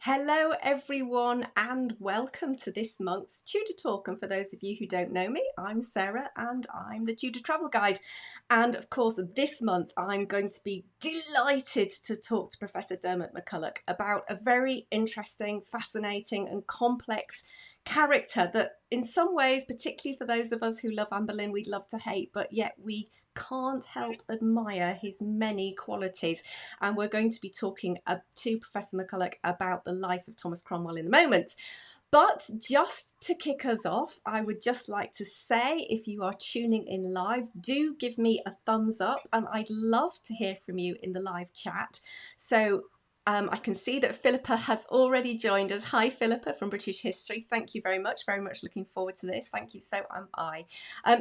Hello everyone and welcome to this month's Tudor Talk, and for those of you who don't know me, I'm Sarah and I'm the Tudor Travel Guide, and of course this month I'm going to be delighted to talk to Professor Diarmaid MacCulloch about a very interesting, fascinating and complex character that in some ways, particularly for those of us who love Anne Boleyn, we'd love to hate, but yet we can't help admire his many qualities. And we're going to be talking to Professor MacCulloch about the life of Thomas Cromwell in a moment. But just to kick us off, I would just like to say, if you are tuning in live, do give me a thumbs up, and I'd love to hear from you in the live chat. So I can see that Philippa has already joined us. Hi, Philippa from British History. Thank you very much. Very much looking forward to this. Thank you. So am I.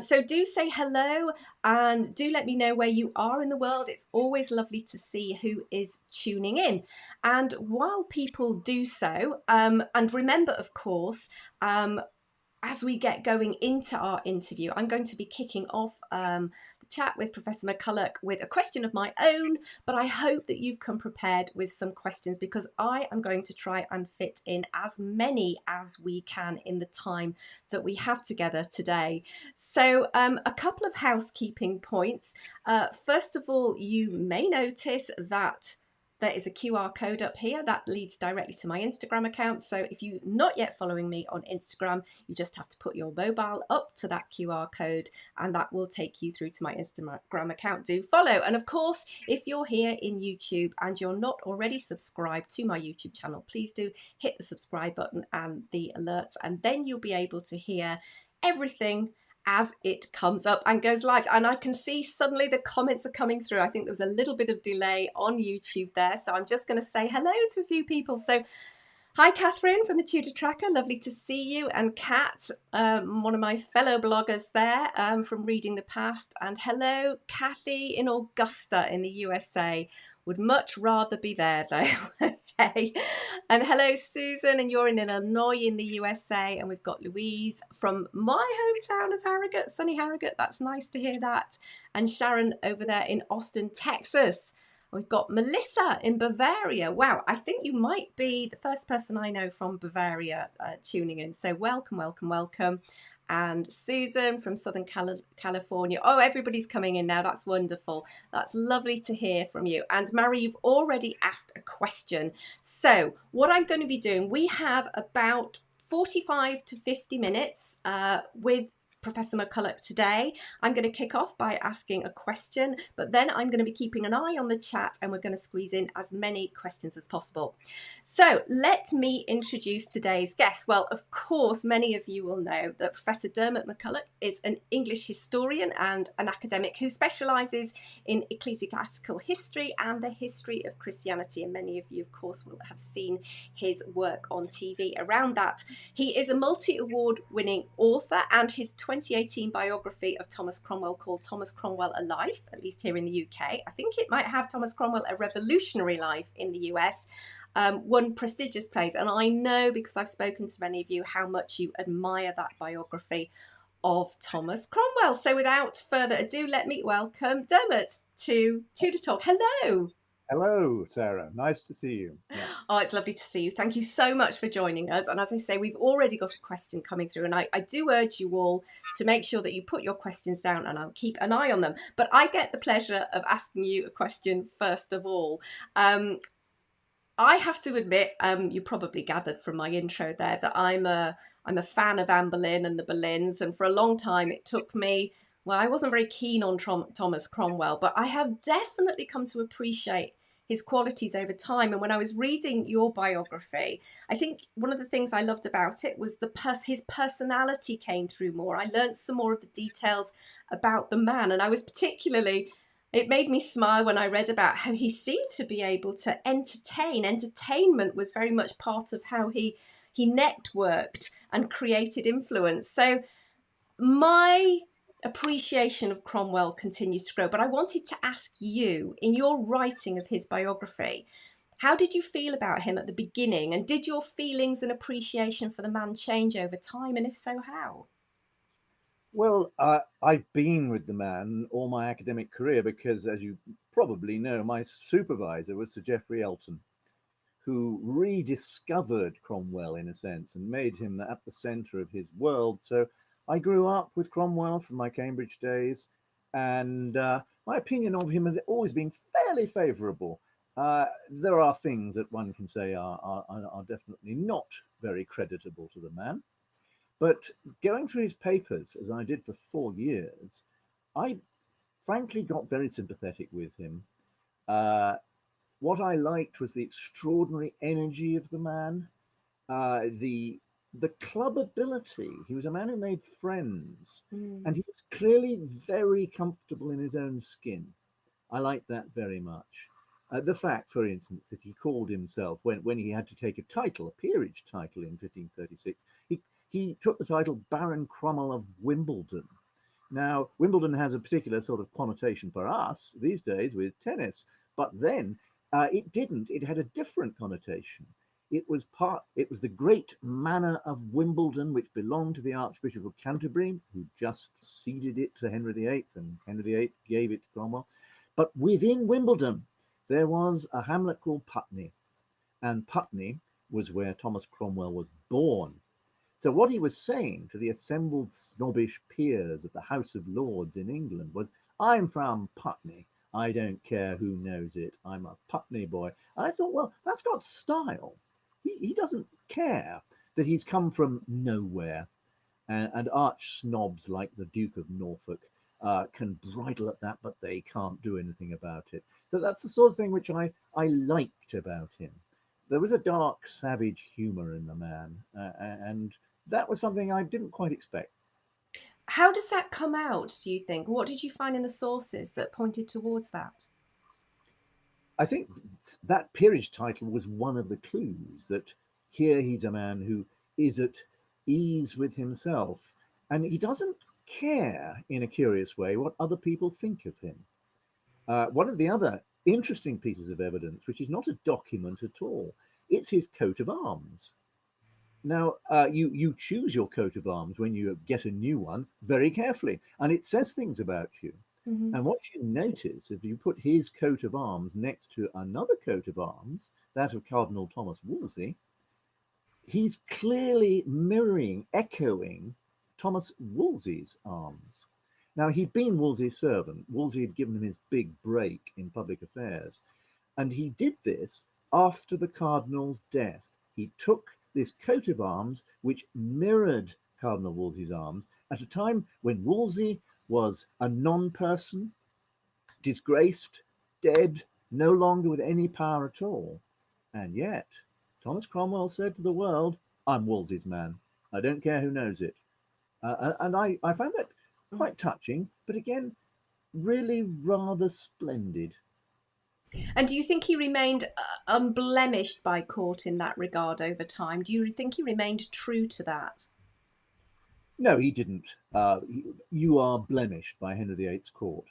So do say hello and do let me know where you are in the world. It's always lovely to see who is tuning in. And while people do so, and remember, of course, as we get going into our interview, I'm going to be kicking off the chat with Professor MacCulloch with a question of my own, but I hope that you've come prepared with some questions because I am going to try and fit in as many as we can in the time that we have together today. So a couple of housekeeping points. First of all, you may notice that there is a QR code up here that leads directly to my Instagram account. So if you're not yet following me on Instagram, you just have to put your mobile up to that QR code and that will take you through to my Instagram account. Do follow. And of course, if you're here in YouTube and you're not already subscribed to my YouTube channel, please do hit the subscribe button and the alerts, and then you'll be able to hear everything as it comes up and goes live. And I can see suddenly the comments are coming through. I think there was a little bit of delay on YouTube there, so I'm just going to say hello to a few people. So hi Catherine from the Tudor Tracker, lovely to see you, and Kat, one of my fellow bloggers there from Reading the Past, and hello Kathy in Augusta in the USA. Would much rather be there though. Okay. And hello Susan, and you're in Illinois in the USA, and we've got Louise from my hometown of Harrogate, sunny Harrogate. That's nice to hear that. And Sharon over there in Austin, Texas. We've got Melissa in Bavaria. Wow, I think you might be the first person I know from Bavaria tuning in. So welcome, welcome, welcome. And Susan from Southern California. Oh, everybody's coming in now. That's wonderful. That's lovely to hear from you. And Mary, you've already asked a question. So what I'm going to be doing, we have about 45 to 50 minutes with Professor MacCulloch today. I'm going to kick off by asking a question, but then I'm going to be keeping an eye on the chat and we're going to squeeze in as many questions as possible. So let me introduce today's guest. Well, of course, many of you will know that Professor Diarmaid MacCulloch is an English historian and an academic who specialises in ecclesiastical history and the history of Christianity. And many of you, of course, will have seen his work on TV around that. He is a multi-award winning author, and his 2018 biography of Thomas Cromwell, called Thomas Cromwell A Life, at least here in the UK. I think it might have Thomas Cromwell A Revolutionary Life in the US. Won prestigious praise, and I know because I've spoken to many of you how much you admire that biography of Thomas Cromwell. So without further ado, let me welcome Diarmaid to Tudor Talk. Hello. Hello, Sarah. Nice to see you. Yeah. Oh, it's lovely to see you. Thank you so much for joining us. And as I say, we've already got a question coming through, and I do urge you all to make sure that you put your questions down and I'll keep an eye on them. But I get the pleasure of asking you a question first of all. I have to admit, you probably gathered from my intro there that I'm a fan of Anne Boleyn and the Boleyns, and for a long time it took me. Well, I wasn't very keen on Thomas Cromwell, but I have definitely come to appreciate his qualities over time. And when I was reading your biography, I think one of the things I loved about it was his personality came through more. I learned some more of the details about the man, and I was particularly. It made me smile when I read about how he seemed to be able to entertain. Entertainment was very much part of how he networked and created influence. So my appreciation of Cromwell continues to grow. But I wanted to ask you, in your writing of his biography, how did you feel about him at the beginning? And did your feelings and appreciation for the man change over time? And if so, how? Well, I've been with the man all my academic career because, as you probably know, my supervisor was Sir Geoffrey Elton, who rediscovered Cromwell in a sense and made him at the centre of his world. So I grew up with Cromwell from my Cambridge days, and my opinion of him has always been fairly favourable. There are things that one can say are definitely not very creditable to the man. But going through his papers, as I did for 4 years, I frankly got very sympathetic with him. What I liked was the extraordinary energy of the man, the club ability. He was a man who made friends, and he was clearly very comfortable in his own skin. I liked that very much. The fact, for instance, that he called himself, when he had to take a title, a peerage title in 1536, he took the title Baron Cromwell of Wimbledon. Now, Wimbledon has a particular sort of connotation for us these days with tennis, but then it didn't. It had a different connotation. It was the great manor of Wimbledon, which belonged to the Archbishop of Canterbury, who just ceded it to Henry VIII, and Henry VIII gave it to Cromwell. But within Wimbledon, there was a hamlet called Putney, and Putney was where Thomas Cromwell was born. So what he was saying to the assembled snobbish peers of the House of Lords in England was, I'm from Putney. I don't care who knows it. I'm a Putney boy. And I thought, well, that's got style. He doesn't care that he's come from nowhere. And arch snobs like the Duke of Norfolk can bridle at that, but they can't do anything about it. So that's the sort of thing which I liked about him. There was a dark, savage humour in the man, and that was something I didn't quite expect. How does that come out, do you think? What did you find in the sources that pointed towards that? I think that peerage title was one of the clues that here he's a man who is at ease with himself, and he doesn't care, in a curious way, what other people think of him. One of the other interesting pieces of evidence, which is not a document at all, it's his coat of arms. Now, you choose your coat of arms when you get a new one very carefully, and it says things about you. And what you notice, if you put his coat of arms next to another coat of arms, that of Cardinal Thomas Wolsey, he's clearly mirroring, echoing Thomas Wolsey's arms. Now, he'd been Wolsey's servant. Wolsey had given him his big break in public affairs. And he did this after the Cardinal's death. He took this coat of arms, which mirrored Cardinal Wolsey's arms, at a time when Wolsey was a non-person, disgraced, dead, no longer with any power at all. And yet, Thomas Cromwell said to the world, I'm Wolsey's man. I don't care who knows it. And I found that quite touching, but again, really rather splendid. And do you think he remained unblemished by court in that regard over time? Do you think he remained true to that? No, he didn't. You are blemished by Henry VIII's court.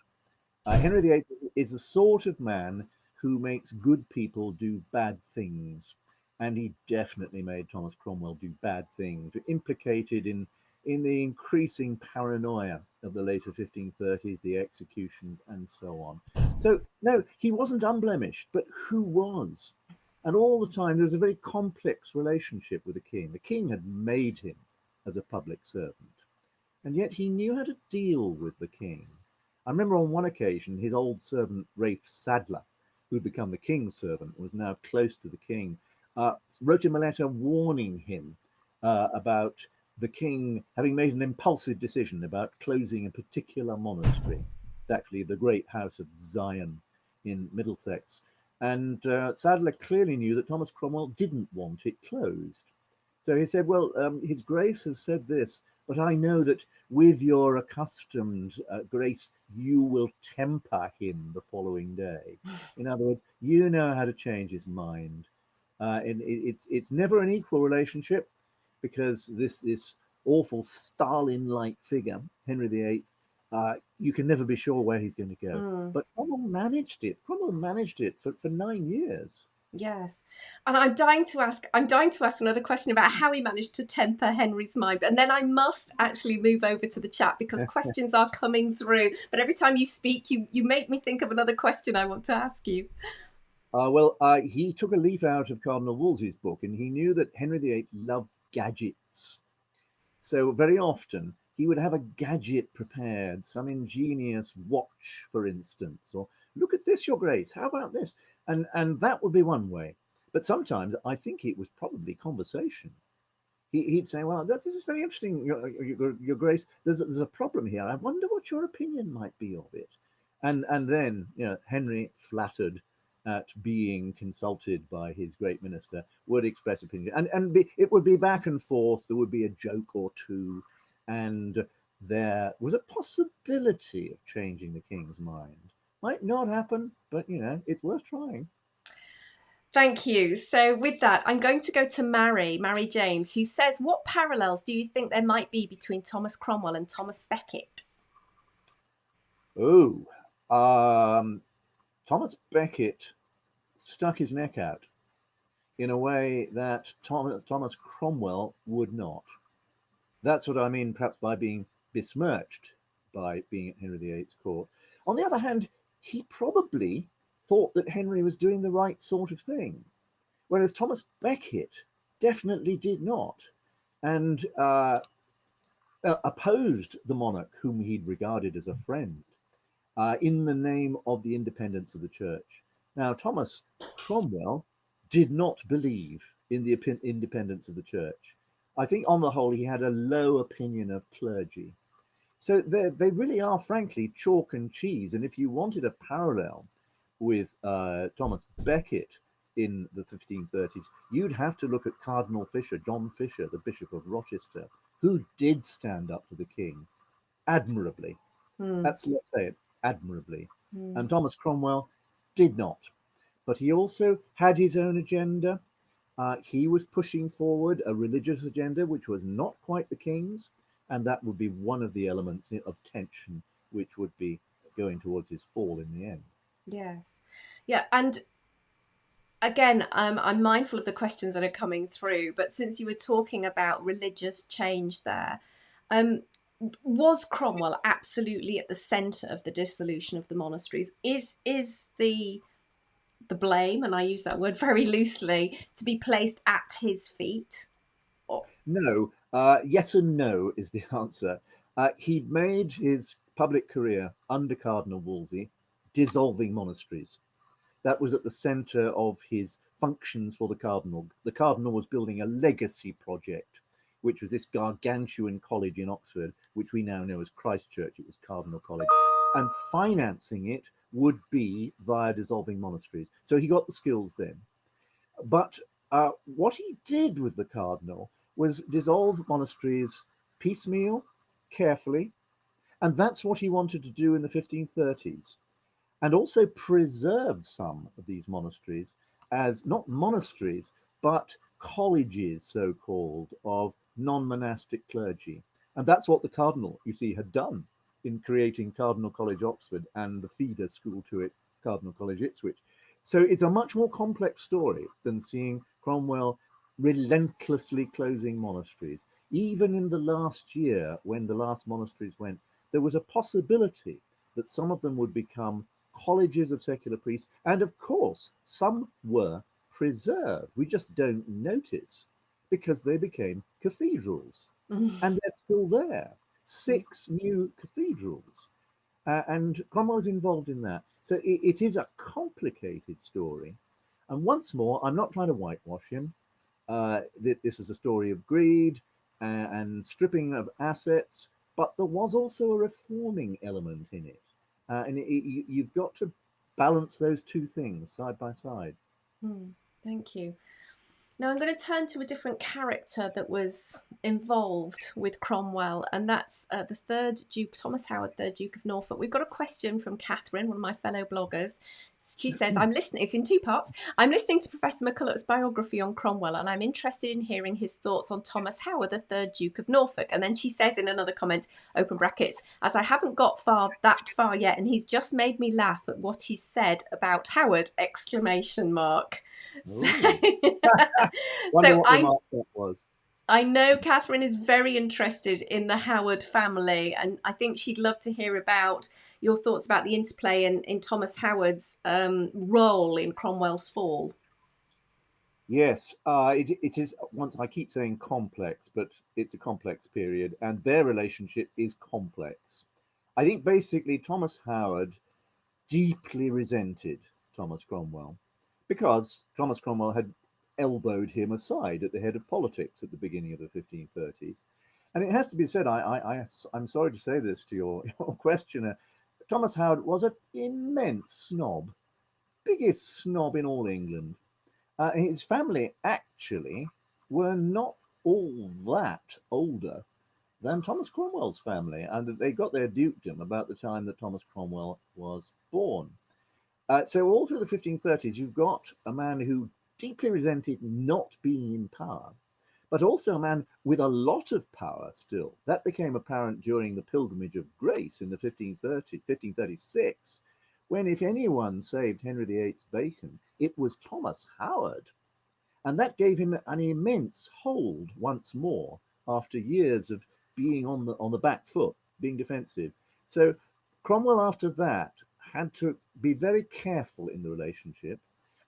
Henry VIII is the sort of man who makes good people do bad things. And he definitely made Thomas Cromwell do bad things, implicated in the increasing paranoia of the later 1530s, the executions, and so on. So, no, he wasn't unblemished, but who was? And all the time, there was a very complex relationship with the king. The king had made him as a public servant, and yet he knew how to deal with the king. I remember on one occasion, his old servant, Rafe Sadler, who'd become the king's servant, was now close to the king, wrote him a letter warning him about the king having made an impulsive decision about closing a particular monastery. It's actually the great house of Zion in Middlesex. And Sadler clearly knew that Thomas Cromwell didn't want it closed. So he said, well, His Grace has said this, but I know that with your accustomed grace, you will temper him the following day. In other words, you know how to change his mind. It's never an equal relationship, because this awful Stalin-like figure, Henry VIII, you can never be sure where he's going to go. But Cromwell managed it. Cromwell managed it for 9 years. Yes, and I'm dying to ask another question about how he managed to temper Henry's mind, and then I must actually move over to the chat because questions are coming through. But every time you speak, you make me think of another question I want to ask you. He took a leaf out of Cardinal Wolsey's book, and he knew that Henry VIII loved gadgets. So very often he would have a gadget prepared, some ingenious watch, for instance, or look at this, Your Grace, how about this? And that would be one way. But sometimes I think it was probably conversation. He'd say, well, this is very interesting, Your Grace. There's a problem here. I wonder what your opinion might be of it. And then, Henry, flattered at being consulted by his great minister, would express opinion. It would be back and forth. There would be a joke or two. And there was a possibility of changing the king's mind. Might not happen, but, it's worth trying. Thank you. So with that, I'm going to go to Mary James, who says, what parallels do you think there might be between Thomas Cromwell and Thomas Beckett? Thomas Beckett stuck his neck out in a way that Thomas Cromwell would not. That's what I mean, perhaps, by being besmirched by being at Henry VIII's court. On the other hand, he probably thought that Henry was doing the right sort of thing, whereas Thomas Beckett definitely did not, and opposed the monarch whom he'd regarded as a friend in the name of the independence of the church. Now, Thomas Cromwell did not believe in the independence of the church. I think on the whole, he had a low opinion of clergy. So they really are, frankly, chalk and cheese. And if you wanted a parallel with Thomas Beckett in the 1530s, you'd have to look at Cardinal Fisher, John Fisher, the Bishop of Rochester, who did stand up to the king admirably. Let's say it, admirably. And Thomas Cromwell did not. But he also had his own agenda. He was pushing forward a religious agenda, which was not quite the king's. And that would be one of the elements of tension, which would be going towards his fall in the end. Yes. Yeah. And again, I'm mindful of the questions that are coming through, but since you were talking about religious change there, was Cromwell absolutely at the centre of the dissolution of the monasteries? Is the blame, and I use that word very loosely, to be placed at his feet? No. Yes and no is the answer. He'd made his public career under Cardinal Wolsey dissolving monasteries. That was at the centre of his functions for the cardinal. The cardinal was building a legacy project, which was this gargantuan college in Oxford, which we now know as Christ Church. It was Cardinal College. And financing it would be via dissolving monasteries. So he got the skills then. But what he did with the cardinal was dissolve monasteries piecemeal, carefully. And that's what he wanted to do in the 1530s. And also preserve some of these monasteries as not monasteries, but colleges, so-called, of non-monastic clergy. And that's what the cardinal, you see, had done in creating Cardinal College, Oxford, and the feeder school to it, Cardinal College, Ipswich. So it's a much more complex story than seeing Cromwell relentlessly closing monasteries. Even in the last year, when the last monasteries went, there was a possibility that some of them would become colleges of secular priests. And of course, some were preserved. We just don't notice because they became cathedrals. And they're still there. 6 new cathedrals. And Cromwell's involved in that. So it is a complicated story. And once more, I'm not trying to whitewash him. This is a story of greed and stripping of assets, but there was also a reforming element in it. And you've got to balance those two things side by side. Thank you. Now I'm going to turn to a different character that was involved with Cromwell, and that's the third Duke, Thomas Howard, 3rd Duke of Norfolk. We've got a question from Catherine, one of my fellow bloggers. She says, I'm listening, it's in 2 parts. I'm listening to Professor MacCulloch's biography on Cromwell, and I'm interested in hearing his thoughts on Thomas Howard, the 3rd Duke of Norfolk. And then she says in another comment, open brackets, as I haven't got that far yet, and he's just made me laugh at what he said about Howard, exclamation mark. So I know Catherine is very interested in the Howard family, and I think she'd love to hear about, your thoughts about the interplay in Thomas Howard's role in Cromwell's fall. Yes, it is. Once I keep saying complex, but it's a complex period, and their relationship is complex. I think basically Thomas Howard deeply resented Thomas Cromwell because Thomas Cromwell had elbowed him aside at the head of politics at the beginning of the 1530s. And it has to be said, I'm sorry to say this to your questioner, Thomas Howard was an immense snob, biggest snob in all England. His family actually were not all that older than Thomas Cromwell's family, and they got their dukedom about the time that Thomas Cromwell was born. So all through the 1530s, you've got a man who deeply resented not being in power, but also a man with a lot of power still. That became apparent during the Pilgrimage of Grace in the 1536, when if anyone saved Henry VIII's bacon, it was Thomas Howard. And that gave him an immense hold once more after years of being on the back foot, being defensive. So Cromwell, after that, had to be very careful in the relationship.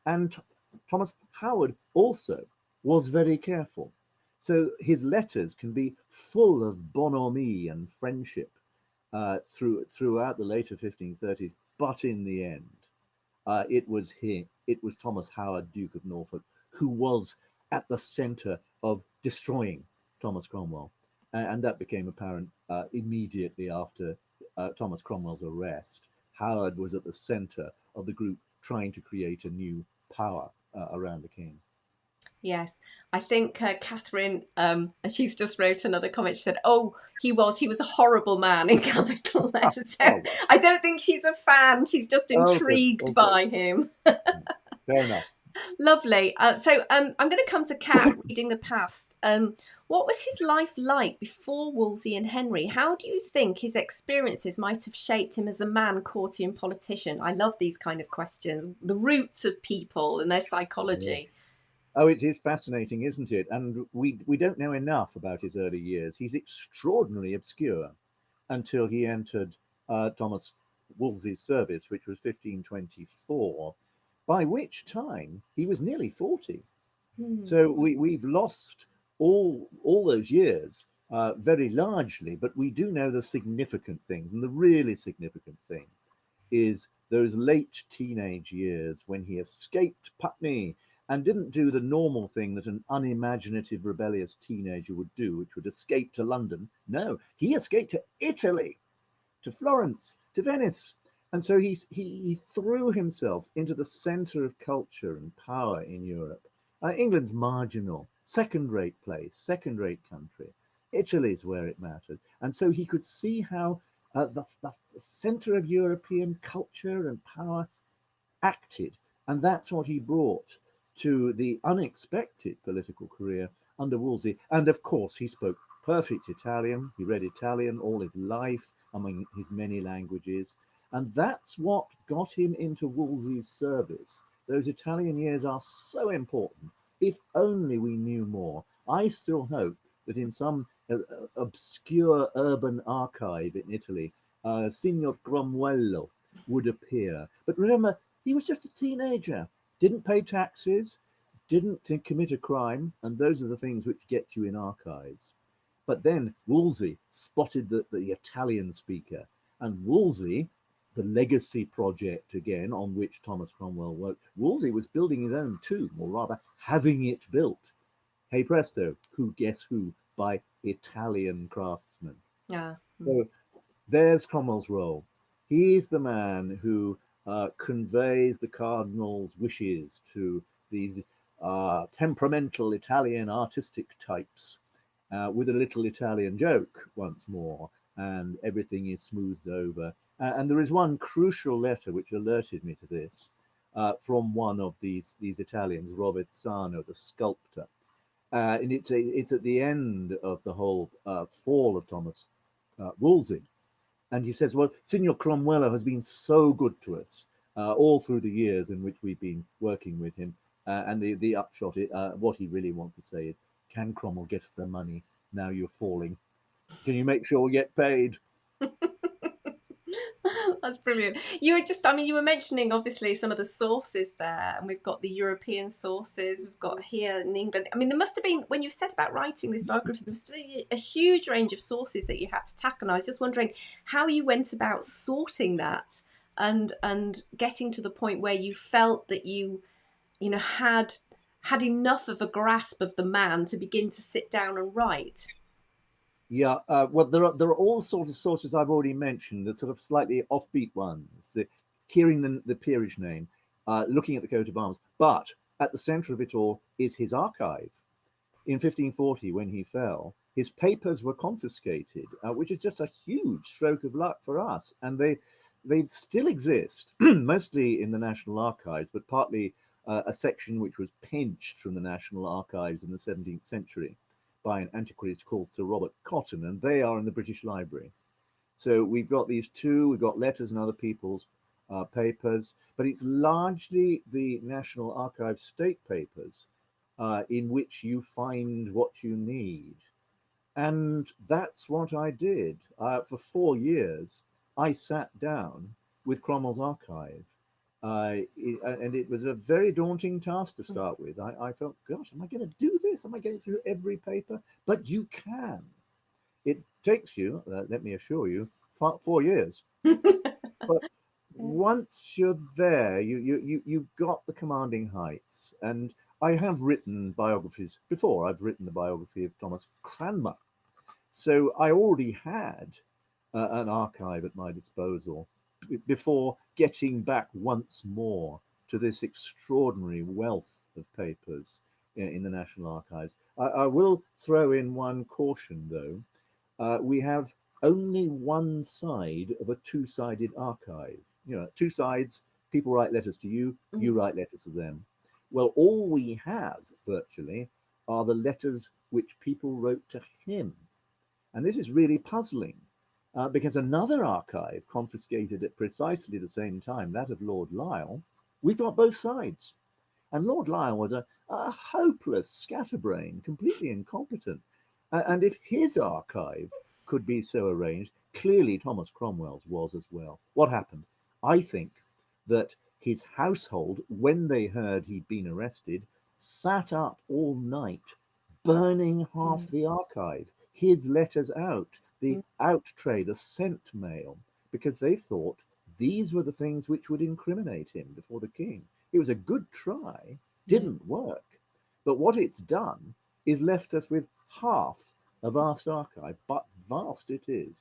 And Thomas Howard also was very careful. So his letters can be full of bonhomie and friendship throughout the later 1530s. But in the end, it was Thomas Howard, Duke of Norfolk, who was at the center of destroying Thomas Cromwell. And that became apparent immediately after Thomas Cromwell's arrest. Howard was at the center of the group trying to create a new power around the king. Yes, I think Catherine, and she's just wrote another comment. She said, "Oh, he was a horrible man," in capital letters. So I don't think she's a fan. She's just intrigued by him. Fair enough. Lovely. So I'm going to come to Cat reading the past. What was his life like before Wolsey and Henry? How do you think his experiences might have shaped him as a man, courtier and politician? I love these kind of questions. The roots of people and their psychology. Yeah. Oh, it is fascinating, isn't it? And we don't know enough about his early years. He's extraordinarily obscure until he entered Thomas Wolsey's service, which was 1524, by which time he was nearly 40. So we've lost all those years very largely, but we do know the significant things. And the really significant thing is those late teenage years when he escaped Putney and didn't do the normal thing that an unimaginative, rebellious teenager would do, which would escape to London. No, he escaped to Italy, to Florence, to Venice. And so he threw himself into the center of culture and power in Europe. England's marginal, second-rate place, second-rate country. Italy's where it mattered. And so he could see how the center of European culture and power acted. And that's what he brought to the unexpected political career under Wolsey. And of course, he spoke perfect Italian. He read Italian all his life, among his many languages. And that's what got him into Wolsey's service. Those Italian years are so important. If only we knew more. I still hope that in some obscure urban archive in Italy, Signor Cromwello would appear. But remember, he was just a teenager, didn't pay taxes, didn't commit a crime, and those are the things which get you in archives. But then Wolsey spotted the Italian speaker, and Wolsey, the legacy project again on which Thomas Cromwell worked, Wolsey was building his own tomb, or rather having it built. Hey presto, guess who? By Italian craftsmen. Yeah. So there's Cromwell's role. He's the man who conveys the cardinal's wishes to these temperamental Italian artistic types with a little Italian joke once more, and everything is smoothed over. And there is one crucial letter which alerted me to this from one of these Italians, Rovezzano, the sculptor. And it's at the end of the whole fall of Thomas Wolsey. And he says, well, Signor Cromwell has been so good to us all through the years in which we've been working with him. And the upshot, what he really wants to say is, can Cromwell get the money now you're falling? Can you make sure we get paid? That's brilliant. You were just, I mean, you were mentioning obviously some of the sources there, and we've got the European sources, we've got here in England. I mean, there must have been, when you set about writing this biography, there must have been a huge range of sources that you had to tackle. And I was just wondering how you went about sorting that and getting to the point where you felt that you know, had enough of a grasp of the man to begin to sit down and write. Yeah, well, there are all sorts of sources I've already mentioned, the sort of slightly offbeat ones, the hearing the peerage name, looking at the coat of arms. But at the centre of it all is his archive. In 1540, when he fell, his papers were confiscated, which is just a huge stroke of luck for us. And they still exist, mostly in the National Archives, but partly a section which was pinched from the National Archives in the 17th century by an antiquarist called Sir Robert Cotton, and they are in the British Library. So we've got these two, we've got letters and other people's papers, but it's largely the National Archives state papers in which you find what you need. And that's what I did. For 4 years, I sat down with Cromwell's archive. And it was a very daunting task to start with. I felt, gosh, am I going to do this? Am I going through every paper? But you can. It takes you, let me assure you, 4 years. But once you're there, you've got the commanding heights. And I have written biographies before. I've written the biography of Thomas Cromwell. So I already had an archive at my disposal before getting back once more to this extraordinary wealth of papers in the National Archives. I will throw in one caution, though. We have only one side of a two-sided archive. You know, two sides, people write letters to you, you write letters to them. Well, all we have, virtually, are the letters which people wrote to him. And this is really puzzling. Because another archive confiscated at precisely the same time, that of Lord Lisle, we've got both sides. And Lord Lisle was a hopeless scatterbrain, completely incompetent. And if his archive could be so arranged, clearly Thomas Cromwell's was as well. What happened? I think that his household, when they heard he'd been arrested, sat up all night, burning half the archive, his letters out, the out tray, the sent mail, because they thought these were the things which would incriminate him before the king. It was a good try, didn't work. But what it's done is left us with half a vast archive, but vast it is.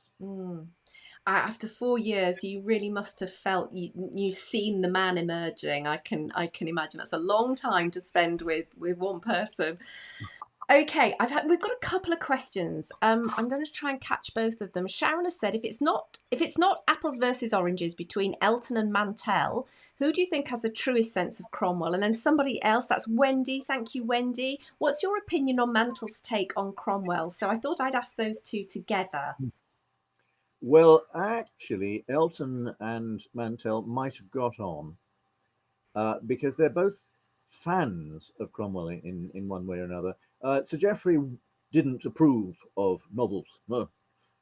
After 4 years, you really must have felt you've seen the man emerging. I can imagine that's a long time to spend with one person. Okay, we've got a couple of questions. I'm going to try and catch both of them. Sharon has said, if it's not apples versus oranges between Elton and Mantell, who do you think has the truest sense of Cromwell? And then somebody else, that's Wendy. Thank you, Wendy. What's your opinion on Mantell's take on Cromwell? So I thought I'd ask those two together. Well, actually, Elton and Mantell might have got on because they're both fans of Cromwell in one way or another. Sir Geoffrey didn't approve of novels, no,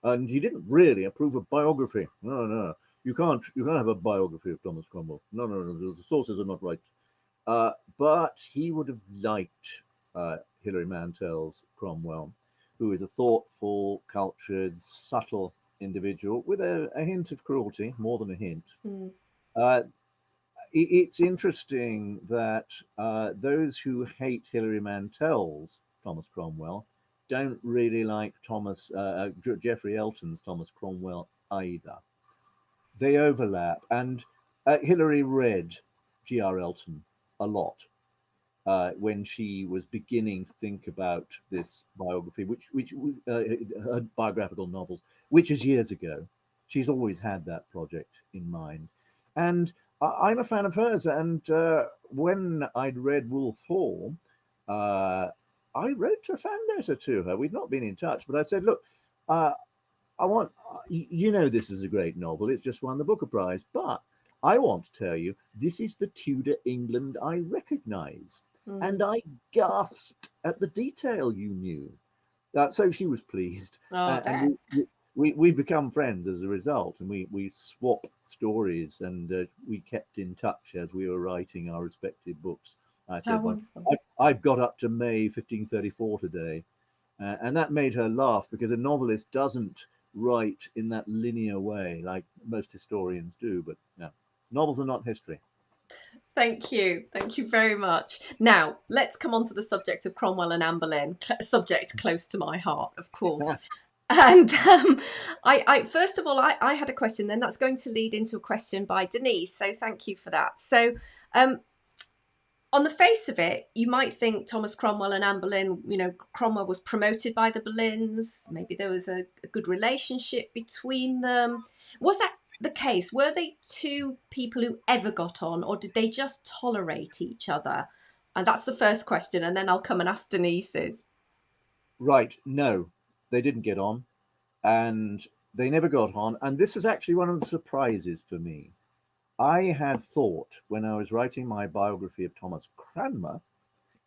and he didn't really approve of biography. No, you can't have a biography of Thomas Cromwell. No, the sources are not right. But he would have liked Hilary Mantell's Cromwell, who is a thoughtful, cultured, subtle individual with a hint of cruelty, more than a hint. It's interesting that those who hate Hilary Mantell's Thomas Cromwell don't really like Geoffrey Elton's Thomas Cromwell either. They overlap, and Hilary read G.R. Elton a lot when she was beginning to think about this biography, which her biographical novels, which is years ago. She's always had that project in mind, and I'm a fan of hers. And when I'd read Wolf Hall, I wrote a fan letter to her. We'd not been in touch, but I said, look, I want, this is a great novel. It's just won the Booker Prize, but I want to tell you, this is the Tudor England I recognize. And I gasped at the detail you knew. So she was pleased. Oh, and we become friends as a result, and we swap stories, and we kept in touch as we were writing our respective books. I How said, well, wonderful. I've got up to May 1534 today, and that made her laugh, because a novelist doesn't write in that linear way like most historians do. But yeah, novels are not history. Thank you. Thank you very much. Now, let's come on to the subject of Cromwell and Anne Boleyn, subject close to my heart, of course. And I first of all, I had a question, then that's going to lead into a question by Denise. So thank you for that. So on the face of it, you might think Thomas Cromwell and Anne Boleyn, Cromwell was promoted by the Boleyns. Maybe there was a good relationship between them. Was that the case? Were they two people who ever got on, or did they just tolerate each other? And that's the first question. And then I'll come and ask Denise's. Right. No, they didn't get on, and they never got on. And this is actually one of the surprises for me. I had thought, when I was writing my biography of Thomas Cranmer,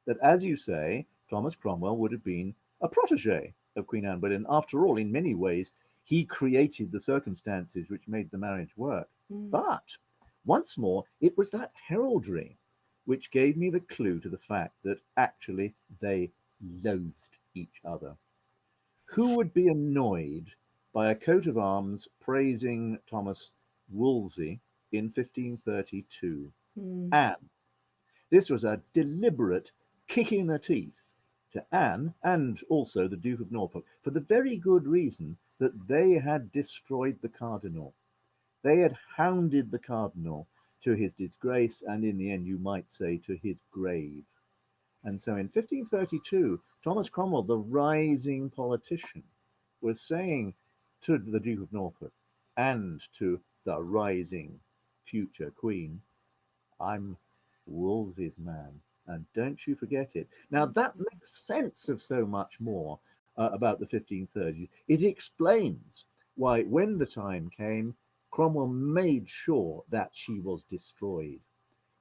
that, as you say, Thomas Cromwell would have been a protege of Queen Anne Boleyn. After all, in many ways, he created the circumstances which made the marriage work. But once more, it was that heraldry which gave me the clue to the fact that actually they loathed each other. Who would be annoyed by a coat of arms praising Thomas Wolsey in 1532? Anne. This was a deliberate kick in the teeth to Anne and also the Duke of Norfolk, for the very good reason that they had destroyed the cardinal. They had hounded the cardinal to his disgrace, and in the end, you might say, to his grave. And so in 1532, Thomas Cromwell, the rising politician, was saying to the Duke of Norfolk and to the rising future queen, I'm Wolsey's man, and don't you forget it. Now that makes sense of so much more about the 1530s. It explains why, when the time came, Cromwell made sure that she was destroyed.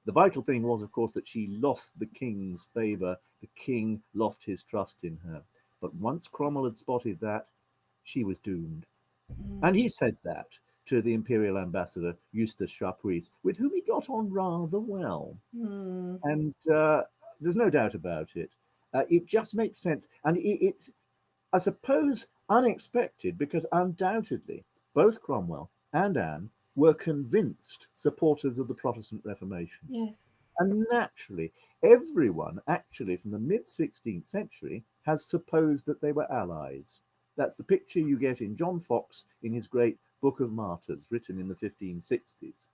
The vital thing was, of course, that she lost the king's favour. The king lost his trust in her. But once Cromwell had spotted that, she was doomed. And he said that to the imperial ambassador, Eustace Chapuis, with whom he got on rather well. And there's no doubt about it. It just makes sense. And it's, I suppose, unexpected, because undoubtedly both Cromwell and Anne were convinced supporters of the Protestant Reformation. Yes. And naturally, everyone actually from the mid-16th century has supposed that they were allies. That's the picture you get in John Foxe in his great Book of Martyrs, written in the 1560s.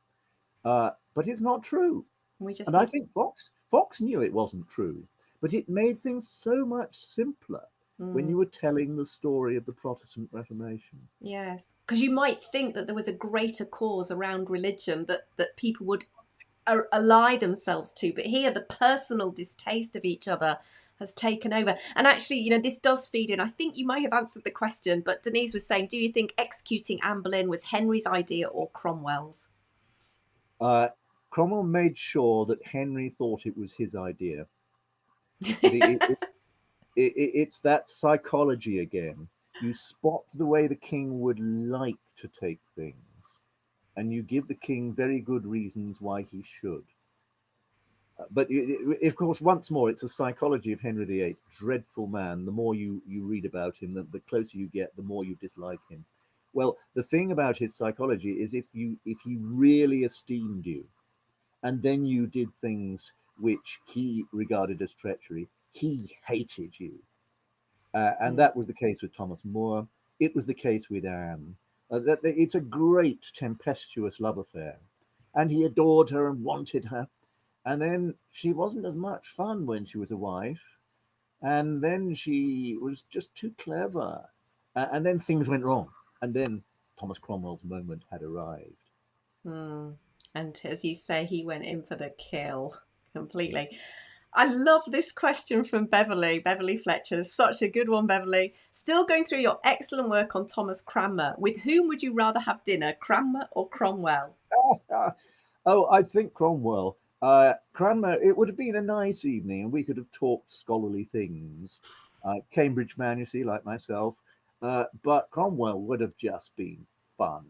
But it's not true. And I think Foxe knew it wasn't true, but it made things so much simpler when you were telling the story of the Protestant Reformation. Yes, because you might think that there was a greater cause around religion that people would ally themselves to, but here the personal distaste of each other has taken over. And actually, this does feed in. I think you might have answered the question, but Denise was saying, do you think executing Anne Boleyn was Henry's idea or Cromwell's? Cromwell made sure that Henry thought it was his idea. It's that psychology again. You spot the way the king would like to take things, and you give the king very good reasons why he should. But of course, once more, it's the psychology of Henry VIII. Dreadful man. The more you read about him, the closer you get, the more you dislike him. Well, the thing about his psychology is, if he really esteemed you, and then you did things which he regarded as treachery, he hated you. And that was the case with Thomas More. It was the case with Anne. It's a great tempestuous love affair. And he adored her and wanted her. And then she wasn't as much fun when she was a wife. And then she was just too clever. And then things went wrong. And then Thomas Cromwell's moment had arrived. And as you say, he went in for the kill completely. I love this question from Beverly Fletcher. Such a good one, Beverly. Still going through your excellent work on Thomas Cranmer. With whom would you rather have dinner, Cranmer or Cromwell? Oh, I think Cromwell. Cranmer, it would have been a nice evening and we could have talked scholarly things. Cambridge man, you see, like myself. but Cromwell would have just been fun.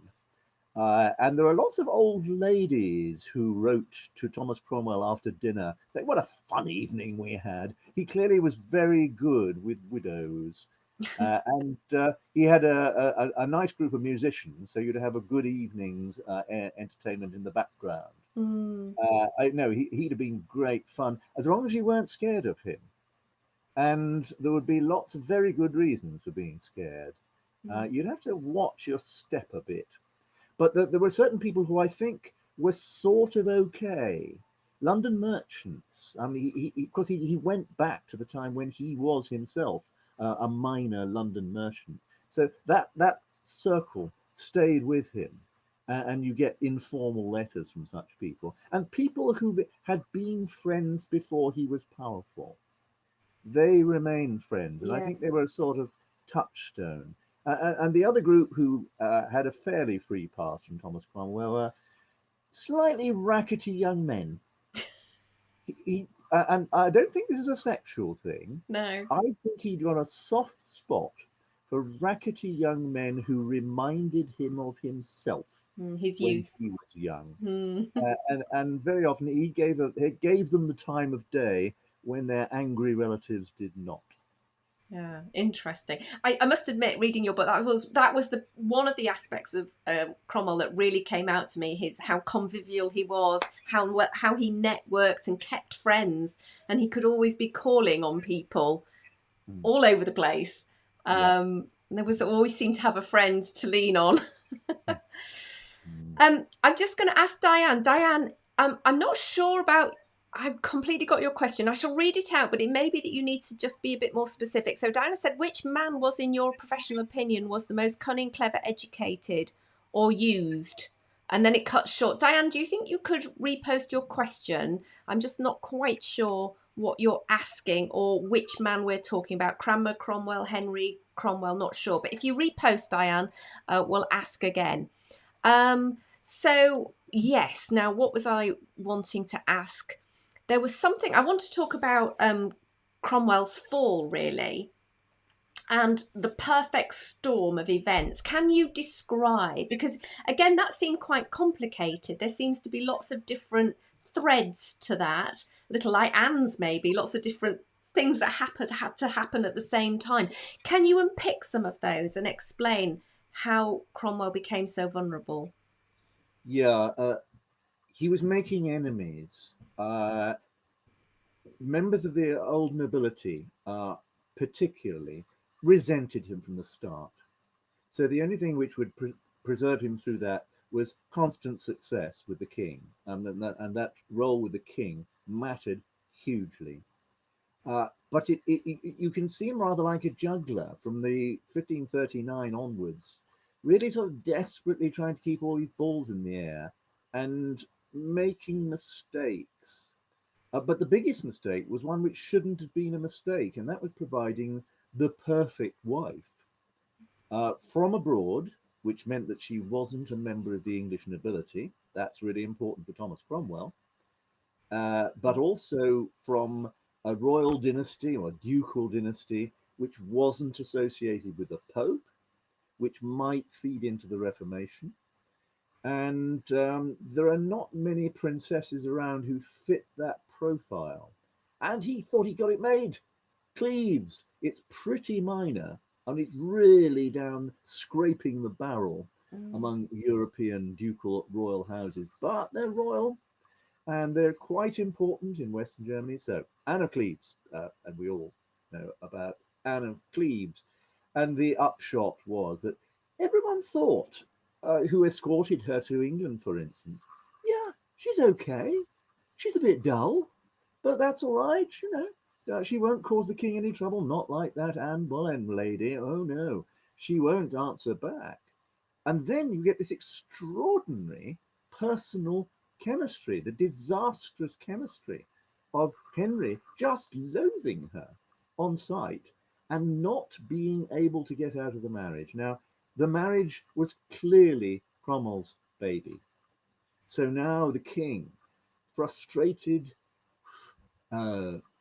And there are lots of old ladies who wrote to Thomas Cromwell after dinner saying, "What a fun evening we had." He clearly was very good with widows. And he had a nice group of musicians, so you'd have a good evening's entertainment in the background. Mm. I know he'd have been great fun as long as you weren't scared of him. And there would be lots of very good reasons for being scared. You'd have to watch your step a bit. But there were certain people who I think were sort of okay. London merchants. I mean, because he went back to the time when he was himself a minor London merchant. So that circle stayed with him. And you get informal letters from such people. And people who had been friends before he was powerful. They remained friends. And I think Yes. they were a sort of touchstone. And the other group who had a fairly free pass from Thomas Cromwell were slightly rackety young men. And I don't think this is a sexual thing. No. I think he'd got a soft spot for rackety young men who reminded him of himself His when youth. he was young. Mm. And very often he gave them the time of day when their angry relatives did not. Yeah, interesting. I must admit, reading your book, that was the one of the aspects of Cromwell that really came out to me. His how convivial he was, how he networked and kept friends, and he could always be calling on people Mm. all over the place. Yeah. There was always seemed to have a friend to lean on. Mm. I'm just going to ask Diane. Diane, I'm not sure about. I've completely got your question. I shall read it out, but it may be that you need to just be a bit more specific. So Diana said, which man was, in your professional opinion, was the most cunning, clever, educated, or used? And then it cuts short. Diane, do you think you could repost your question? I'm just not quite sure what you're asking or which man we're talking about. Cranmer, Cromwell, Henry, Cromwell, not sure. But if you repost, Diane, we'll ask again. So, yes, now what was I wanting to ask? There was something I want to talk about Cromwell's fall, really, and the perfect storm of events. Can you describe, because again, that seemed quite complicated. There seems to be lots of different threads to that, little like Anne's maybe, lots of different things that had to happen at the same time. Can you unpick some of those and explain how Cromwell became so vulnerable? Yeah, he was making enemies. Members of the old nobility, particularly, resented him from the start. So the only thing which would preserve him through that was constant success with the king, and that role with the king mattered hugely. But you can see him rather like a juggler from the 1539 onwards, really sort of desperately trying to keep all these balls in the air and making mistakes. But the biggest mistake was one which shouldn't have been a mistake, and that was providing the perfect wife from abroad, which meant that she wasn't a member of the English nobility. That's really important for Thomas Cromwell. But also from a royal dynasty or a ducal dynasty, which wasn't associated with the Pope, which might feed into the Reformation. And there are not many princesses around who fit that profile. And he thought he got it made. Cleves, it's pretty minor, and it's really down scraping the barrel among European ducal royal houses, but they're royal and they're quite important in Western Germany. So Anne of Cleves, and we all know about Anne of Cleves, and the upshot was that everyone thought, who escorted her to England, for instance, yeah, she's okay, she's a bit dull, but that's all right, you know. She won't cause the king any trouble, not like that Anne Boleyn lady. Oh no, she won't answer back. And then you get this extraordinary personal chemistry, the disastrous chemistry of Henry just loathing her on sight and not being able to get out of the marriage. Now, the marriage was clearly Cromwell's baby. So now the king, frustrated,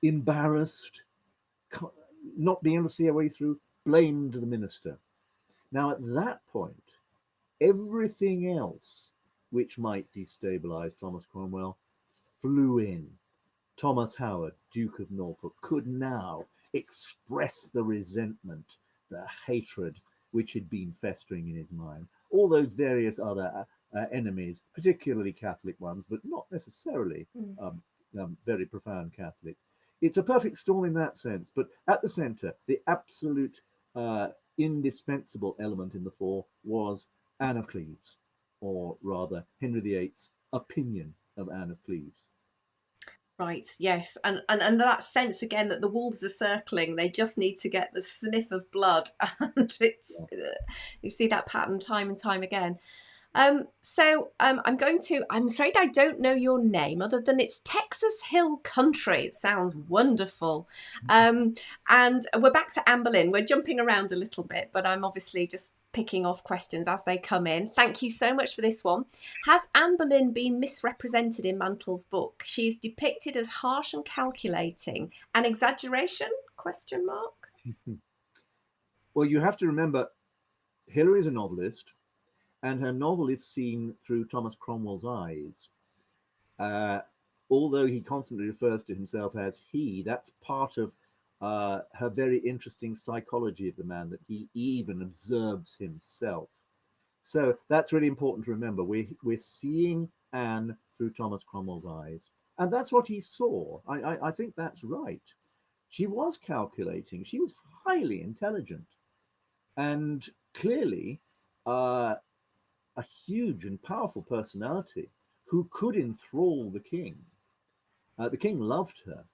embarrassed, not being able to see a way through, blamed the minister. Now, at that point, everything else which might destabilize Thomas Cromwell flew in. Thomas Howard, Duke of Norfolk, could now express the resentment, the hatred which had been festering in his mind. All those various other enemies, particularly Catholic ones, but not necessarily um, very profound Catholics. It's a perfect storm in that sense, but at the centre, the absolute indispensable element in the four was Anne of Cleves, or rather Henry VIII's opinion of Anne of Cleves. Right, yes. And that sense again that the wolves are circling, they just need to get the sniff of blood. And it's, you see that pattern time and time again. I'm afraid I don't know your name other than it's Texas Hill Country. It sounds wonderful. And we're back to Anne Boleyn. We're jumping around a little bit, but I'm obviously just picking off questions as they come in. Thank you so much for this one. Has Anne Boleyn been misrepresented in Mantle's book? She's depicted as harsh and calculating. An exaggeration? Question mark. Well, you have to remember, Hilary's a novelist, and her novel is seen through Thomas Cromwell's eyes. Although he constantly refers to himself as he, that's part of her very interesting psychology of the man, that he even observes himself. So that's really important to remember. We're seeing Anne through Thomas Cromwell's eyes, and that's what he saw. I think that's right. She was calculating. She was highly intelligent, and clearly a huge and powerful personality who could enthrall the king. The king loved her,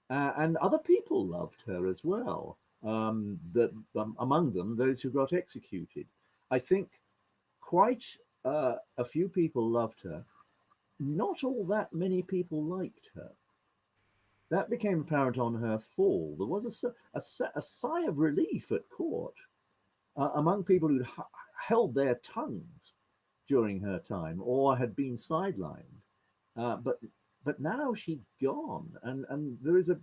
and other people loved her as well. Among them, those who got executed. I think quite a few people loved her. Not all that many people liked her. That became apparent on her fall. There was a sigh of relief at court among people who'd held their tongues during her time or had been sidelined. But now she'd gone, and there is a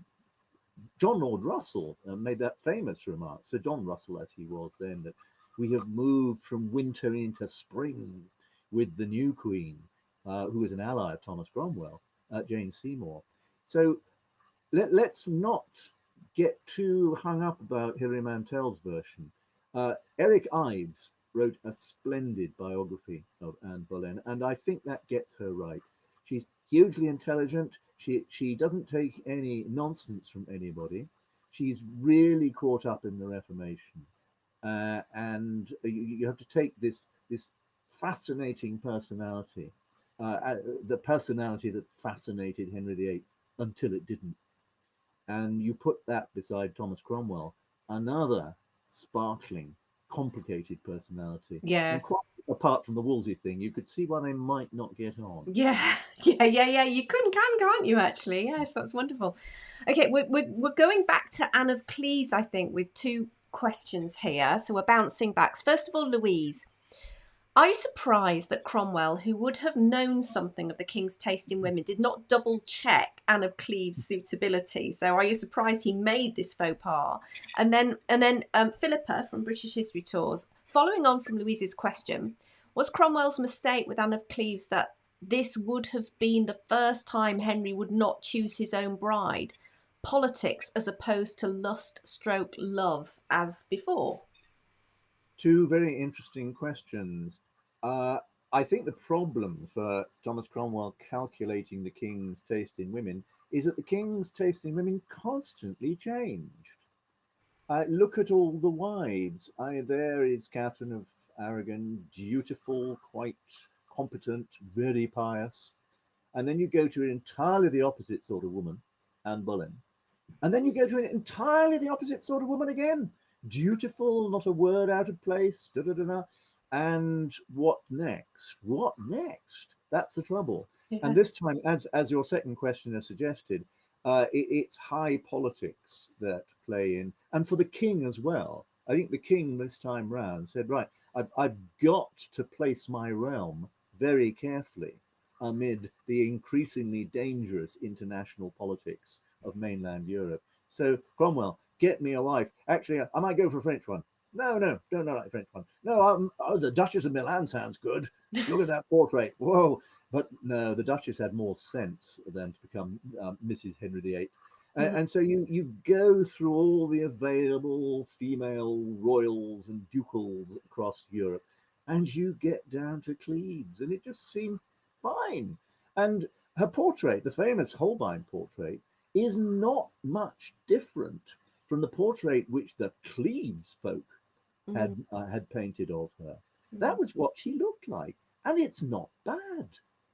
John Lord Russell made that famous remark, Sir John Russell as he was then, that we have moved from winter into spring with the new queen, who was an ally of Thomas Cromwell, Jane Seymour. So let's not get too hung up about Hilary Mantel's version. Eric Ives wrote a splendid biography of Anne Boleyn, and I think that gets her right. She's hugely intelligent. She doesn't take any nonsense from anybody. She's really caught up in the Reformation, and you have to take this fascinating personality, the personality that fascinated Henry VIII until it didn't, and you put that beside Thomas Cromwell, another sparkling, complicated personality. Yes. And quite apart from the Wolsey thing, you could see why they might not get on. Yeah. You can't you, actually? Yes, that's wonderful. Okay, we're going back to Anne of Cleves, I think, with two questions here. So we're bouncing back. First of all, Louise, are you surprised that Cromwell, who would have known something of the king's taste in women, did not double check Anne of Cleves' suitability? So are you surprised he made this faux pas? And then Philippa from British History Tours, following on from Louise's question, was Cromwell's mistake with Anne of Cleves that this would have been the first time Henry would not choose his own bride? Politics as opposed to lust/love as before? Two very interesting questions. I think the problem for Thomas Cromwell calculating the king's taste in women is that the king's taste in women constantly changed. Look at all the wives. There is Catherine of Aragon, dutiful, quite competent, very pious. And then you go to an entirely the opposite sort of woman, Anne Boleyn. And then you go to an entirely the opposite sort of woman again, dutiful, not a word out of place, da da da da. And what next? What next? That's the trouble. Yeah. And this time, as your second question has suggested, it's high politics that play in, and for the king as well. I think the king this time round said, right, I've got to place my realm very carefully amid the increasingly dangerous international politics of mainland Europe. So Cromwell, get me a wife. Actually, I might go for a French one. No, no, don't like the French one. No, oh, the Duchess of Milan sounds good. Look at that portrait. Whoa. But no, the Duchess had more sense than to become Mrs. Henry VIII. Mm. And so you go through all the available female royals and ducals across Europe, and you get down to Cleves, and it just seemed fine. And her portrait, the famous Holbein portrait, is not much different from the portrait which the Cleves folk Mm. had painted of her. Mm. That was what she looked like, and it's not bad.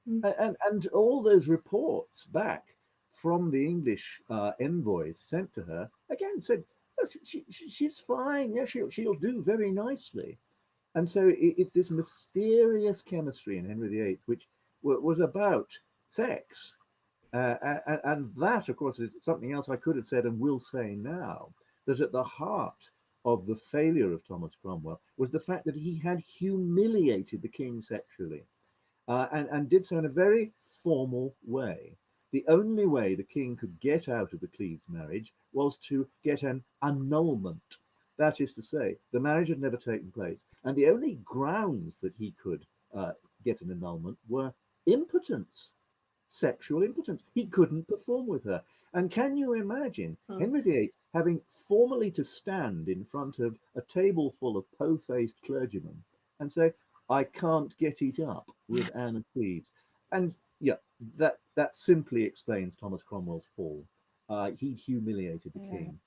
Mm. And all those reports back from the English envoys sent to her again said, "Look, she's fine. Yeah, she'll do very nicely." And so it's this mysterious chemistry in Henry VIII, which was about sex. And that, of course, is something else I could have said and will say now, that at the heart of the failure of Thomas Cromwell was the fact that he had humiliated the king sexually, and did so in a very formal way. The only way the king could get out of the Cleves marriage was to get an annulment. That is to say, the marriage had never taken place, and the only grounds that he could get an annulment were impotence, sexual impotence. He couldn't perform with her. And can you imagine Mm. Henry VIII having formally to stand in front of a table full of po-faced clergymen and say, "I can't get it up with Anne of Cleves"? And yeah, that simply explains Thomas Cromwell's fall. He humiliated the Yeah. king.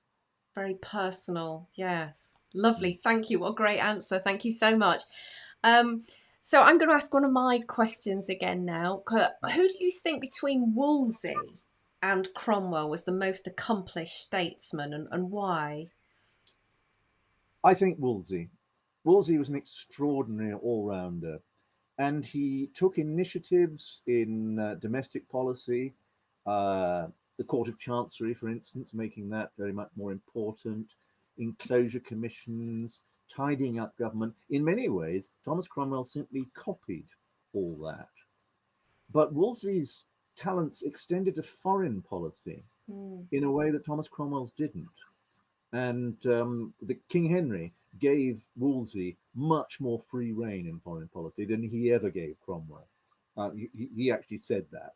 Very personal. Yes. Lovely. Thank you. What a great answer. Thank you so much. Um, so I'm going to ask one of my questions again now. Who do you think between Wolsey and Cromwell was the most accomplished statesman, and why? I think Wolsey. Wolsey was an extraordinary all-rounder, and he took initiatives in domestic policy, the Court of Chancery, for instance, making that very much more important, enclosure commissions, tidying up government. In many ways, Thomas Cromwell simply copied all that. But Wolsey's talents extended to foreign policy Mm. in a way that Thomas Cromwell's didn't. And the King Henry gave Wolsey much more free rein in foreign policy than he ever gave Cromwell. He actually said that.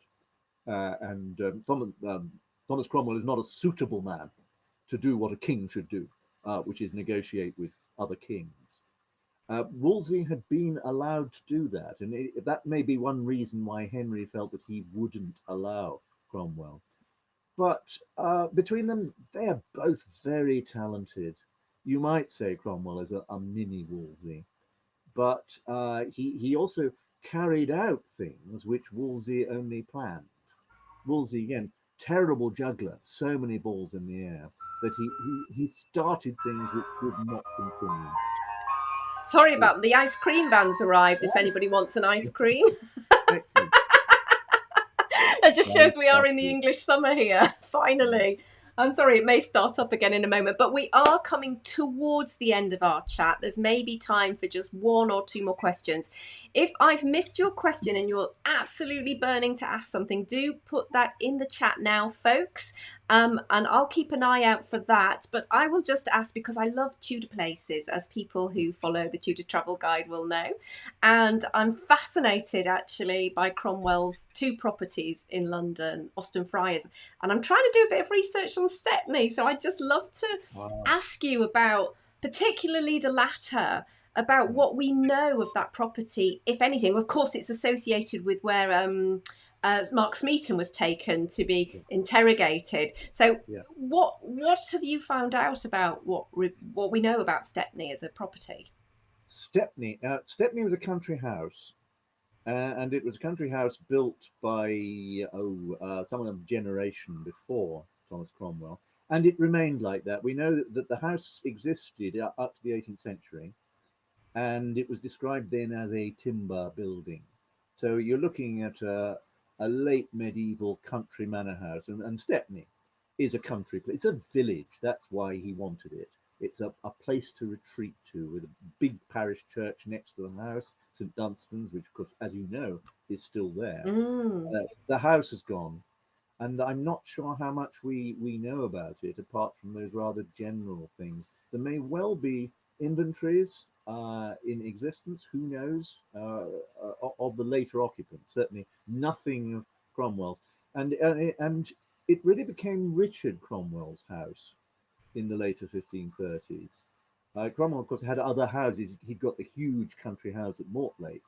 And Thomas Cromwell is not a suitable man to do what a king should do, which is negotiate with other kings. Wolsey had been allowed to do that, and that may be one reason why Henry felt that he wouldn't allow Cromwell. But between them, they are both very talented. You might say Cromwell is a mini Wolsey, but he also carried out things which Wolsey only planned. Wolsey, again, terrible juggler, so many balls in the air, that he started things which would not continue. Sorry about the ice cream van's arrived. If anybody wants an ice cream, Excellent. it just shows we are in the English summer here. Finally. I'm sorry, it may start up again in a moment, but we are coming towards the end of our chat. There's maybe time for just one or two more questions. If I've missed your question and you're absolutely burning to ask something, do put that in the chat now, folks. And I'll keep an eye out for that. But I will just ask, because I love Tudor places, as people who follow the Tudor Travel Guide will know. And I'm fascinated, actually, by Cromwell's two properties in London, Austin Friars. And I'm trying to do a bit of research on Stepney. So I'd just love to ask you about, particularly the latter, about what we know of that property, if anything. Of course, it's associated with where Mark Smeaton was taken to be interrogated. So what have you found out about what we know about Stepney as a property? Stepney was a country house, and it was a country house built by someone of a generation before Thomas Cromwell, and it remained like that. We know that the house existed up to the 18th century, and it was described then as a timber building. So you're looking at a late medieval country manor house, and Stepney is a country place. It's a village. That's why he wanted it. It's a place to retreat to, with a big parish church next to the house, St Dunstan's, which, of course, as you know, is still there. The house is gone, and I'm not sure how much we know about it, apart from those rather general things. There may well be inventories in existence, who knows, of the later occupants. Certainly nothing of Cromwell's. And it really became Richard Cromwell's house in the later 1530s. Cromwell, of course, had other houses. He'd got the huge country house at Mortlake,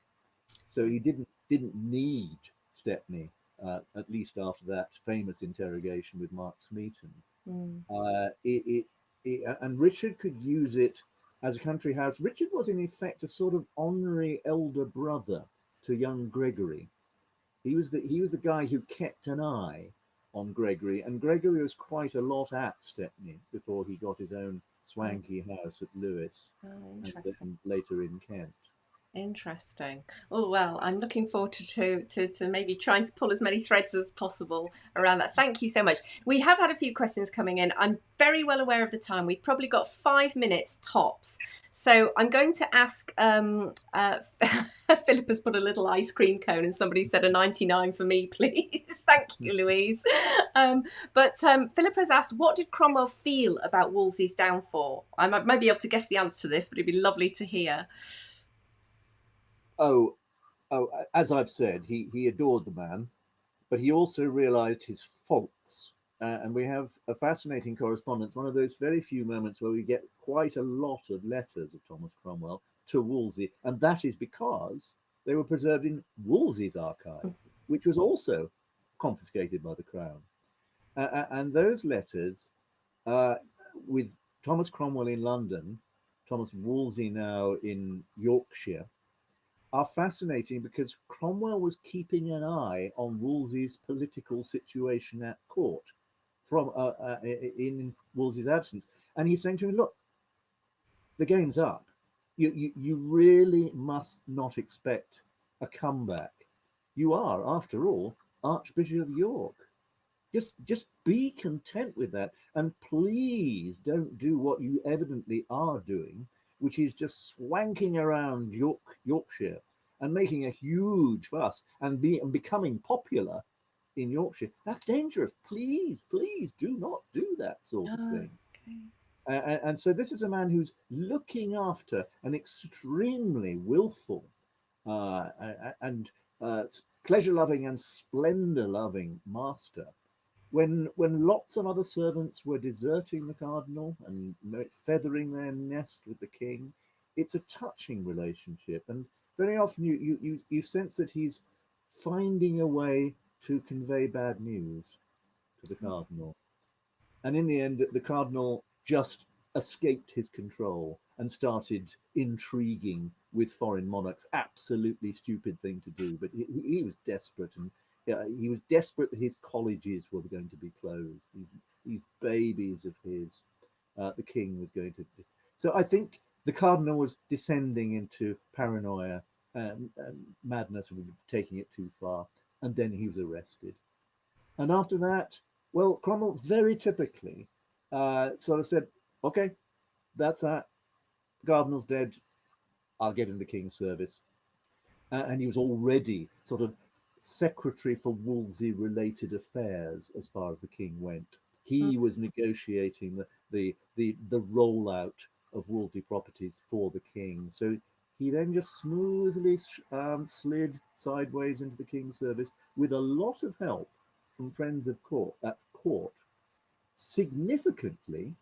so he didn't need Stepney, at least after that famous interrogation with Mark Smeaton. Mm. And Richard could use it as a country house. Richard was in effect a sort of honorary elder brother to young Gregory. He was the guy who kept an eye on Gregory, and Gregory was quite a lot at Stepney before he got his own swanky house at Lewes, Oh, and interesting. then later in Kent. Interesting. Oh well, I'm looking forward to maybe trying to pull as many threads as possible around that. Thank you so much. We have had a few questions coming in. I'm very well aware of the time. We've probably got 5 minutes tops. So I'm going to ask. Philip has put a little ice cream cone, and somebody said a 99 for me, please. Thank you, Louise. But Philip has asked, what did Cromwell feel about Wolsey's downfall? I might be able to guess the answer to this, but it'd be lovely to hear. Oh, as I've said, he adored the man, but he also realized his faults. And we have a fascinating correspondence, one of those very few moments where we get quite a lot of letters of Thomas Cromwell to Wolsey, and that is because they were preserved in Wolsey's archive, which was also confiscated by the Crown. And those letters, with Thomas Cromwell in London, Thomas Wolsey now in Yorkshire, are fascinating because Cromwell was keeping an eye on Wolsey's political situation at court from in Wolsey's absence, and he's saying to him, "Look, the game's up. You really must not expect a comeback. You are, after all, Archbishop of York. Just be content with that, and please don't do what you evidently are doing, which is just swanking around Yorkshire and making a huge fuss and becoming popular in Yorkshire. That's dangerous. Please do not do that sort of thing." And so this is a man who's looking after an extremely willful and pleasure-loving and splendor-loving master. When lots of other servants were deserting the cardinal and feathering their nest with the king, it's a touching relationship, and very often you sense that he's finding a way to convey bad news to the cardinal, and in the end, the cardinal just escaped his control and started intriguing with foreign monarchs. Absolutely stupid thing to do, but he was desperate, and he was desperate that his colleges were going to be closed. These babies of his, the king was going to. So I think the cardinal was descending into paranoia and madness, and taking it too far, and then he was arrested. And after that, well, Cromwell very typically sort of said, "Okay, that's that. The cardinal's dead. I'll get in the king's service." And he was already sort of secretary for Wolsey-related affairs as far as the king went. He was negotiating the rollout of Wolsey properties for the king. So he then just smoothly slid sideways into the king's service with a lot of help from friends of court at court. Significantly,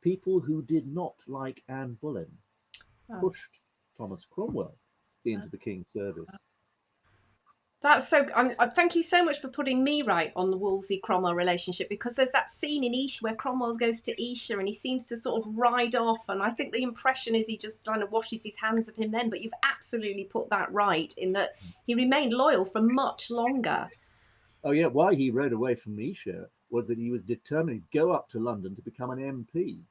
people who did not like Anne Boleyn pushed Thomas Cromwell into the king's service. That's so. Thank you so much for putting me right on the Wolsey-Cromwell relationship, because there's that scene in Esher where Cromwell goes to Esher and he seems to sort of ride off, and I think the impression is he just kind of washes his hands of him then. But you've absolutely put that right in that he remained loyal for much longer. Oh yeah, why he rode away from Esher was that he was determined to go up to London to become an MP,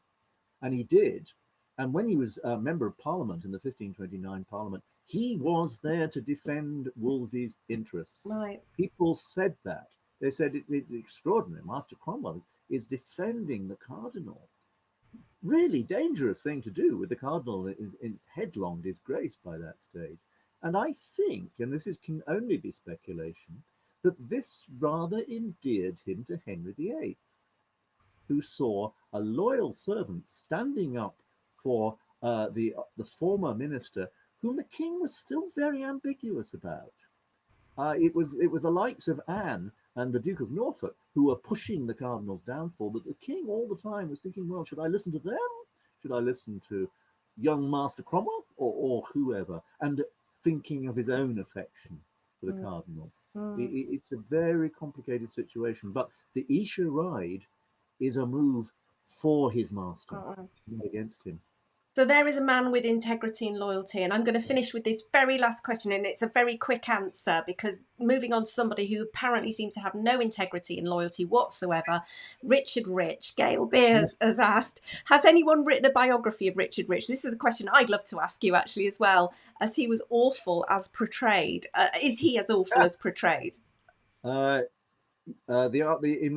and he did. And when he was a member of Parliament in the 1529 Parliament, he was there to defend Wolsey's interests. Right. People said that. They said it's extraordinary. Master Cromwell is defending the cardinal. Really dangerous thing to do with the cardinal is in headlong disgrace by that stage. And I think, and this can only be speculation, that this rather endeared him to Henry VIII, who saw a loyal servant standing up for the former minister, whom the king was still very ambiguous about. It was the likes of Anne and the Duke of Norfolk who were pushing the cardinal's downfall, but the king all the time was thinking, well, should I listen to them? Should I listen to young Master Cromwell or whoever? And thinking of his own affection for the cardinal. It's a very complicated situation, but the Esher ride is a move for his master, not against him. So there is a man with integrity and loyalty. And I'm going to finish with this very last question. And it's a very quick answer, because moving on to somebody who apparently seems to have no integrity and loyalty whatsoever, Richard Rich. Gail Beers has asked, has anyone written a biography of Richard Rich? This is a question I'd love to ask you actually as well, as he was awful as portrayed. Is he as awful as portrayed? In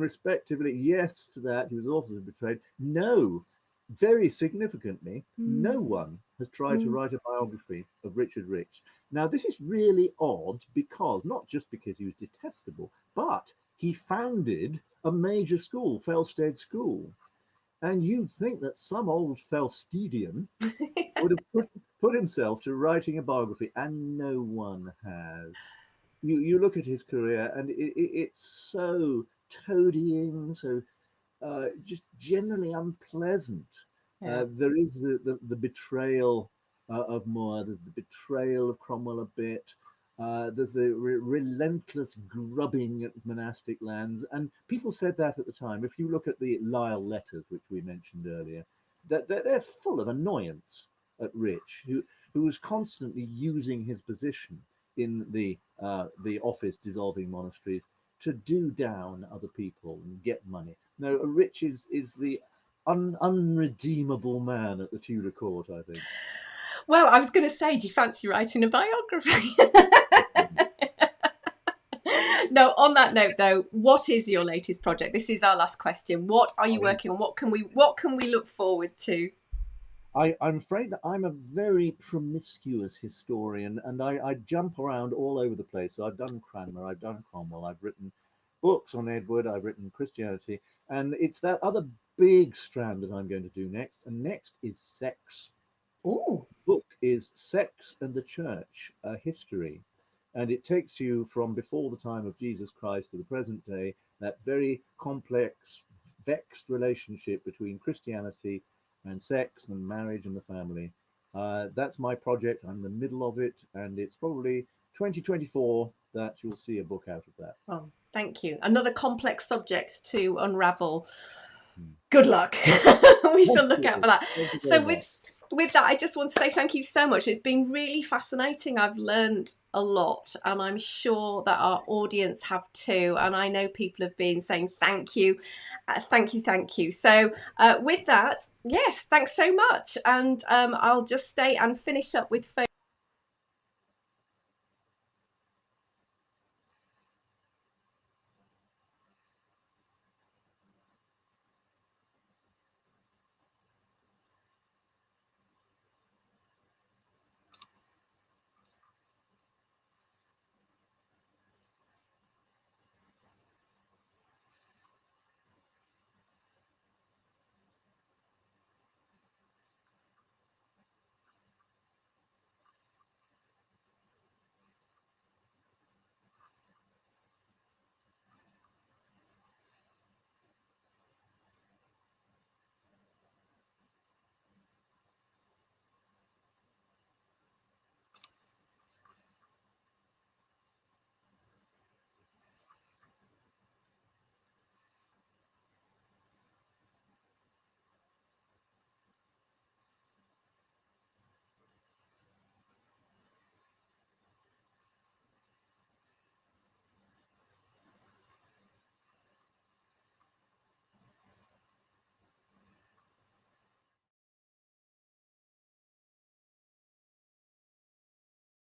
respectively, yes to that, he was awful as portrayed. No. Very significantly, no one has tried to write a biography of Richard Rich. Now, this is really odd, because not just because he was detestable, but he founded a major school, Felsted School. And you'd think that some old Felstedian would have put himself to writing a biography, and no one has. You look at his career, and it's so toadying, so just generally unpleasant. Yeah. There is the betrayal of More. There's the betrayal of Cromwell a bit. There's the relentless grubbing at monastic lands. And people said that at the time. If you look at the Lisle letters, which we mentioned earlier, that they're full of annoyance at Rich, who was constantly using his position in the office dissolving monasteries to do down other people and get money. No, Rich is the unredeemable man at the Tudor court, I think. Well, I was going to say, do you fancy writing a biography? No, on that note, though, what is your latest project? This is our last question. What are you working on? What can we look forward to? I'm afraid that I'm a very promiscuous historian, and I jump around all over the place. So I've done Cranmer, I've done Cromwell, I've written books on Edward, I've written Christianity, and it's that other big strand that I'm going to do next. And next is sex. Ooh. The book is Sex and the Church, a History. And it takes you from before the time of Jesus Christ to the present day, that very complex, vexed relationship between Christianity and sex and marriage and the family. That's my project. I'm in the middle of it, and it's probably 2024 that you'll see a book out of that. Oh, thank you. Another complex subject to unravel. Good luck. We shall look out for that. So with that, I just want to say thank you so much. It's been really fascinating. I've learned a lot, and I'm sure that our audience have too. And I know people have been saying thank you. Thank you. So with that, yes, thanks so much. And I'll just stay and finish up with